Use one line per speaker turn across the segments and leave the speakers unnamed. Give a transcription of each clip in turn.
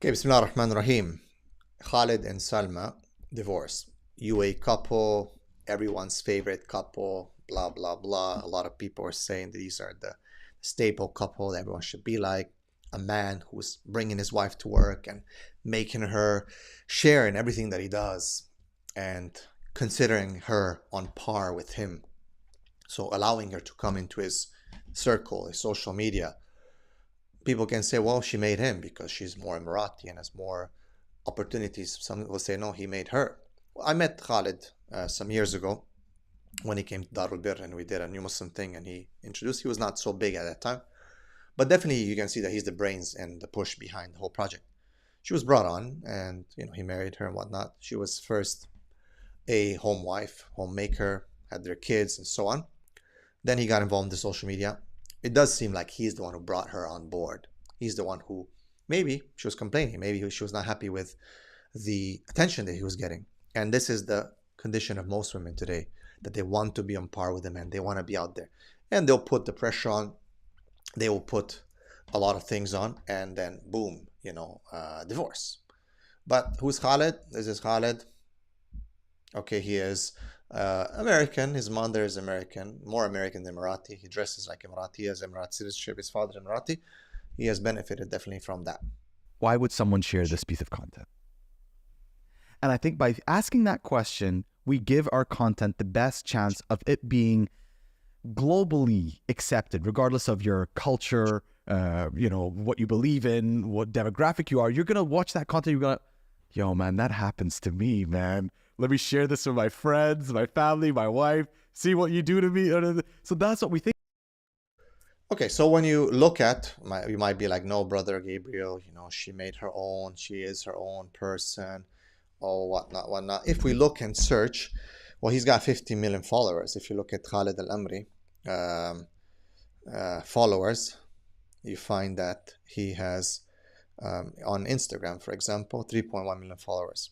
Okay, Bismillah ar-Rahman ar-Rahim. Khalid and Salma, divorce. UA couple, everyone's favorite couple, blah, blah, blah. A lot of people are saying these are the staple couple that everyone should be like. A man who's bringing his wife to work and making her share in everything that he does and considering her on par with him. So allowing her to come into his circle, his social media. People can say, well, she made him because she's more Emirati and has more opportunities. Some will say, no, he made her. Well, I met Khalid some years ago when he came to Darul Bir and we did a new Muslim thing and he introduced. He was not so big at that time, but definitely you can see that he's the brains and the push behind the whole project. She was brought on and he married her and whatnot. She was first a home wife, homemaker, had their kids and so on. Then he got involved in the social media. It does seem like he's the one who brought her on board. He's the one who, maybe she was complaining, maybe she was not happy with the attention that he was getting. And this is the condition of most women today, that they want to be on par with the men. They want to be out there. And they'll put the pressure on. They will put a lot of things on and then boom, divorce. But who's Khalid? This is Khalid. Okay, he is American. His mother is American, more American than Emirati. He dresses like Emirati. He has Emirati citizenship. His father is Emirati. He has benefited definitely from that.
Why would someone share this piece of content? And I think by asking that question, we give our content the best chance of it being globally accepted, regardless of your culture, what you believe in, what demographic you are. You're going to watch that content. You're going to, yo, man, that happens to me, man. Let me share this with my friends, my family, my wife. See what you do to me. So that's what we think.
Okay, so when you look at, you might be like, no, brother Gabriel, she made her own. She is her own person. Oh, whatnot, whatnot. If we look and search, well, he's got 50 million followers. If you look at Khalid al-Amri followers, you find that he has, on Instagram, for example, 3.1 million followers.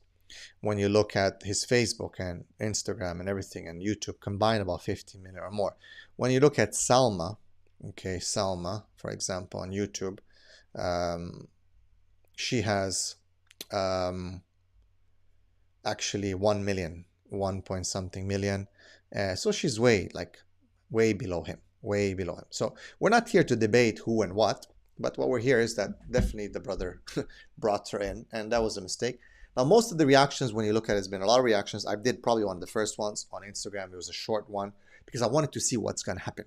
When you look at his Facebook and Instagram and everything and YouTube combined, about 50 million or more. When you look at Salma, okay, Salma, for example, on YouTube, she has actually 1 million, 1 point something million. So she's way below him, way below him. So we're not here to debate who and what, but what we're here is that definitely the brother brought her in, and that was a mistake. Now, most of the reactions, when you look at it, has been a lot of reactions. I did probably one of the first ones on Instagram. It was a short one because I wanted to see what's going to happen.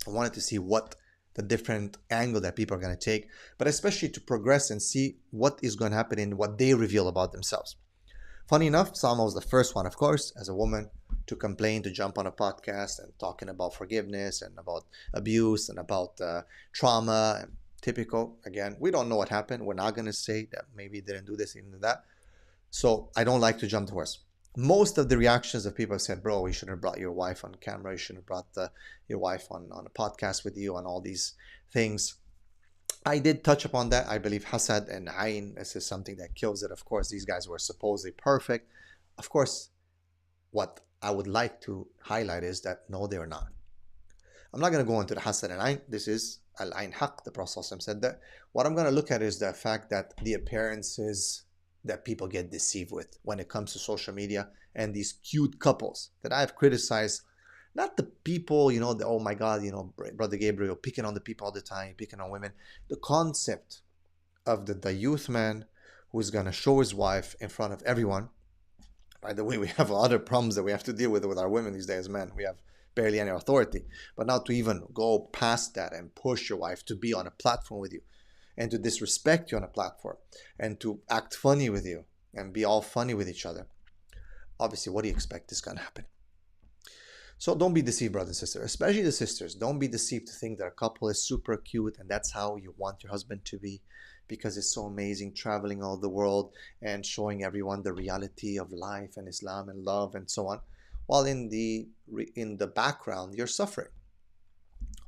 I wanted to see what the different angle that people are going to take, but especially to progress and see what is going to happen in what they reveal about themselves. Funny enough, Salma was the first one, of course, as a woman, to complain, to jump on a podcast and talking about forgiveness and about abuse and about trauma. And typical, again, we don't know what happened. We're not going to say that maybe he didn't do this, he didn't do that. So I don't like to jump the horse. Most of the reactions of people have said, bro, you shouldn't have brought your wife on camera. You shouldn't have brought your wife on a podcast with you and all these things. I did touch upon that. I believe Hasad and Ayn, this is something that kills it. Of course, these guys were supposedly perfect. Of course, what I would like to highlight is that no, they are not. I'm not going to go into the Hasad and Ayn. This is Al-Ayn Haq. The Prophet said that. What I'm going to look at is the fact that the appearances that people get deceived with when it comes to social media and these cute couples that I've criticized. Not the people, oh my God, Brother Gabriel picking on the people all the time, picking on women. The concept of the youth man who's going to show his wife in front of everyone. By the way, we have other problems that we have to deal with our women these days, men. We have barely any authority. But now to even go past that and push your wife to be on a platform with you and to disrespect you on a platform and to act funny with you and be all funny with each other. Obviously, what do you expect is going to happen? So don't be deceived, brothers and sisters, especially the sisters. Don't be deceived to think that a couple is super cute and that's how you want your husband to be because it's so amazing traveling all the world and showing everyone the reality of life and Islam and love and so on. While in the background, you're suffering.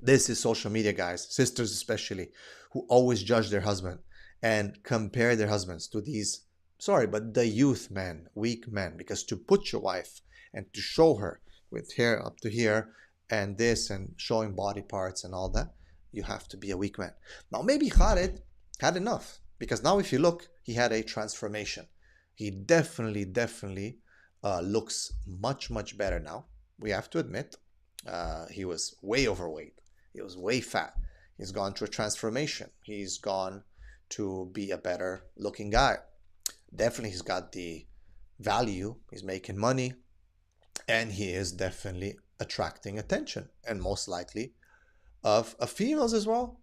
This is social media, guys, sisters especially, who always judge their husband and compare their husbands to these, the youth men, weak men, because to put your wife and to show her with hair up to here and this and showing body parts and all that, you have to be a weak man. Now, maybe Khalid had enough. Because now if you look, he had a transformation. He definitely looks much better now. We have to admit, he was way overweight. He was way fat. He's gone through a transformation. He's gone to be a better looking guy. Definitely he's got the value. He's making money. And he is definitely attracting attention. And most likely of females as well.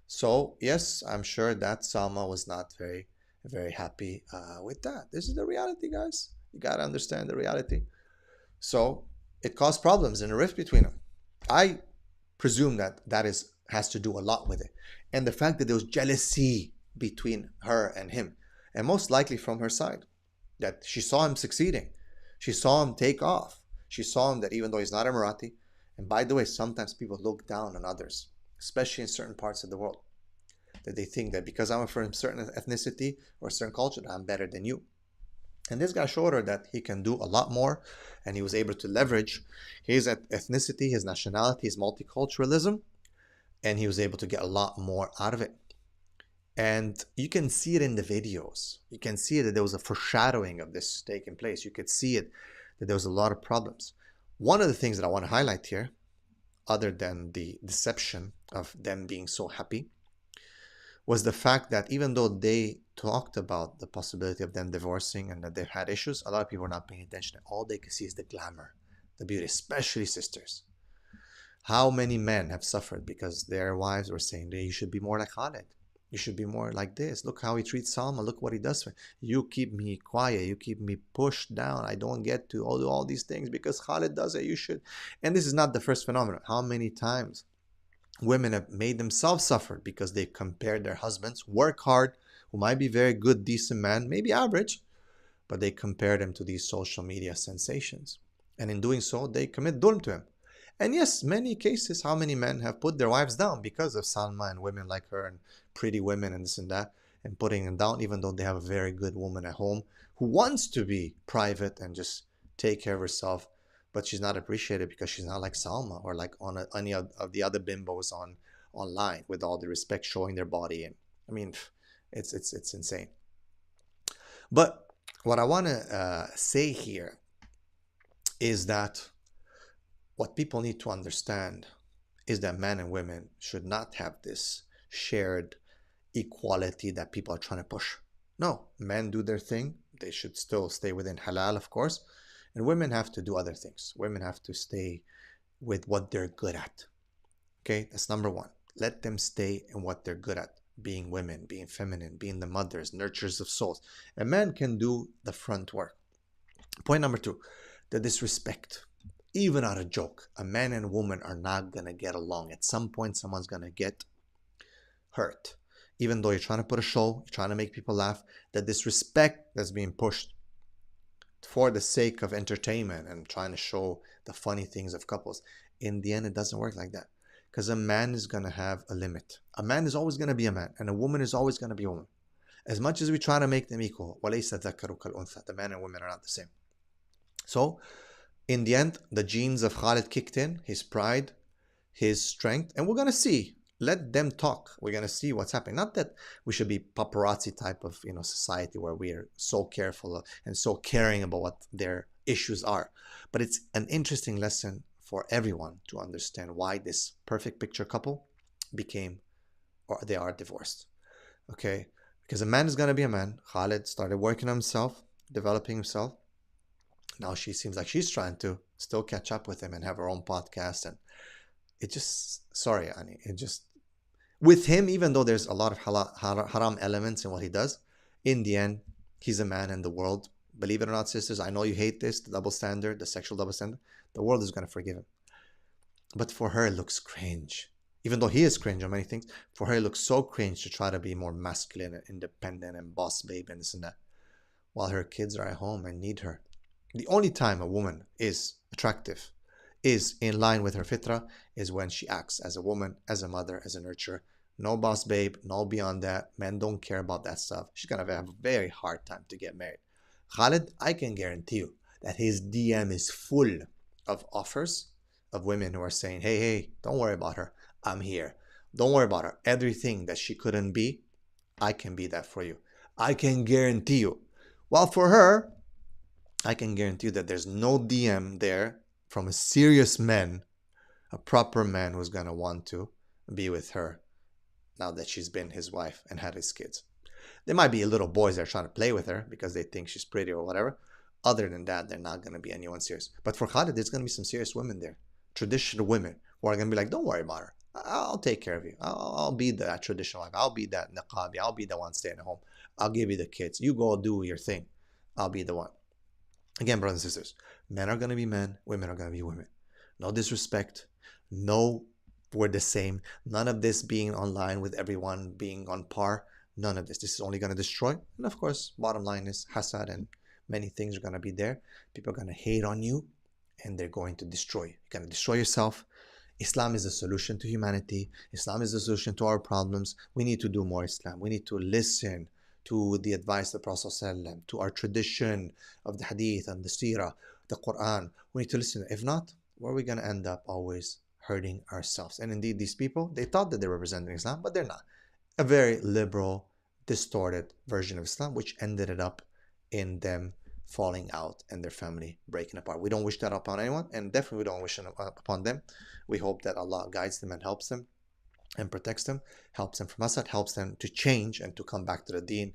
So yes, I'm sure that Salma was not very happy with that. This is the reality, guys. You gotta understand the reality. So it caused problems and a rift between them. I presume that has to do a lot with it, and the fact that there was jealousy between her and him, and most likely from her side, that she saw him succeeding, she saw him take off, she saw him that even though he's not Emirati, and by the way, sometimes people look down on others, especially in certain parts of the world, that they think that because I'm from a certain ethnicity or a certain culture, I'm better than you. And this guy showed her that he can do a lot more, and he was able to leverage his ethnicity, his nationality, his multiculturalism, and he was able to get a lot more out of it. And you can see it in the videos. You can see that there was a foreshadowing of this taking place. You could see it, that there was a lot of problems. One of the things that I want to highlight here, other than the deception of them being so happy, was the fact that even though they talked about the possibility of them divorcing and that they've had issues, a lot of people are not paying attention. All they can see is the glamour, the beauty, especially sisters. How many men have suffered because their wives were saying, you should be more like Khaled. You should be more like this. Look how he treats Salma. Look what he does for you. Keep me quiet. You keep me pushed down. I don't get to do all these things because Khaled does it. You should. And this is not the first phenomenon. How many times women have made themselves suffer because they compared their husbands, work hard, who might be very good, decent man, maybe average, but they compare them to these social media sensations. And in doing so, they commit dhulm to him. And yes, many cases, how many men have put their wives down because of Salma and women like her and pretty women and this and that, and putting them down even though they have a very good woman at home who wants to be private and just take care of herself, but she's not appreciated because she's not like Salma or like on any of the other bimbos online, with all the respect, showing their body. And I mean, it's insane. But what I want to say here is that what people need to understand is that men and women should not have this shared equality that people are trying to push. No, men do their thing. They should still stay within halal, of course. And women have to do other things. Women have to stay with what they're good at. Okay, that's number one. Let them stay in what they're good at. Being women, being feminine, being the mothers, nurturers of souls. A man can do the front work. Point number two, the disrespect. Even out of joke, a man and a woman are not going to get along. At some point, someone's going to get hurt. Even though you're trying to put a show, you're trying to make people laugh, the disrespect that's being pushed for the sake of entertainment and trying to show the funny things of couples, in the end, it doesn't work like that. Because a man is going to have a limit. A man is always going to be a man, and a woman is always going to be a woman. As much as we try to make them equal, the man and women are not the same. So, in the end, the genes of Khaled kicked in, his pride, his strength, and we're going to see. Let them talk. We're going to see what's happening. Not that we should be paparazzi type of society where we are so careful and so caring about what their issues are. But it's an interesting lesson for everyone to understand why this perfect picture couple became, or they are divorced. Okay? Because a man is going to be a man. Khaled started working on himself, developing himself. Now she seems like she's trying to still catch up with him and have her own podcast. And it just, sorry, Ani, it just, with him, even though there's a lot of haram elements in what he does, in the end, he's a man in the world. Believe it or not, sisters, I know you hate this, the double standard, the sexual double standard. The world is going to forgive him. But for her, it looks cringe. Even though he is cringe on many things, for her, it looks so cringe to try to be more masculine and independent and boss babe and this and that, while her kids are at home and need her. The only time a woman is attractive, is in line with her fitra, is when she acts as a woman, as a mother, as a nurturer. No boss babe, no beyond that. Men don't care about that stuff. She's going to have a very hard time to get married. Khaled, I can guarantee you that his DM is full of offers of women who are saying, hey, don't worry about her. I'm here. Don't worry about her. Everything that she couldn't be, I can be that for you. I can guarantee you. While for her, I can guarantee you that there's no DM there from a serious man, a proper man who's going to want to be with her now that she's been his wife and had his kids. There might be little boys that are trying to play with her because they think she's pretty or whatever. Other than that, they're not going to be anyone serious. But for Khalid, there's going to be some serious women there. Traditional women who are going to be like, don't worry about her. I'll take care of you. I'll be that traditional wife. I'll be that niqabi. I'll be the one staying at home. I'll give you the kids. You go do your thing. I'll be the one. Again, brothers and sisters, men are going to be men. Women are going to be women. No disrespect. No, we're the same. None of this being online with everyone being on par. None of this. This is only going to destroy. And of course, bottom line is hasad and many things are going to be there. People are going to hate on you and they're going to destroy you. You're going to destroy yourself. Islam is the solution to humanity. Islam is the solution to our problems. We need to do more Islam. We need to listen to the advice of the Prophet ﷺ, to our tradition of the hadith and the seerah, the Quran. We need to listen. If not, where are we going to end up? Always hurting ourselves. And indeed, these people, they thought that they were representing Islam, but they're not. A very liberal, distorted version of Islam, which ended it up in them falling out and their family breaking apart. We don't wish that upon anyone, and definitely we don't wish it upon them. We hope that Allah guides them and helps them and protects them, helps them from us, helps them to change and to come back to the deen.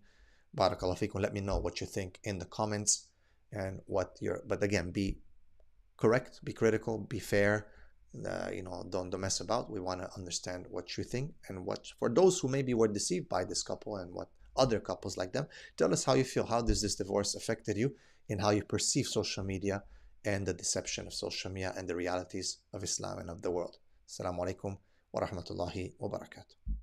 Barakallahu feekum. Let me know what you think in the comments and what but again, be correct, be critical, be fair. Don't mess about. We want to understand what you think, and what for those who maybe were deceived by this couple and what other couples like them, tell us how you feel. How does this divorce affected you in how you perceive social media and the deception of social media and the realities of Islam and of the world? Assalamu alaikum wa rahmatullahi wa barakatuh.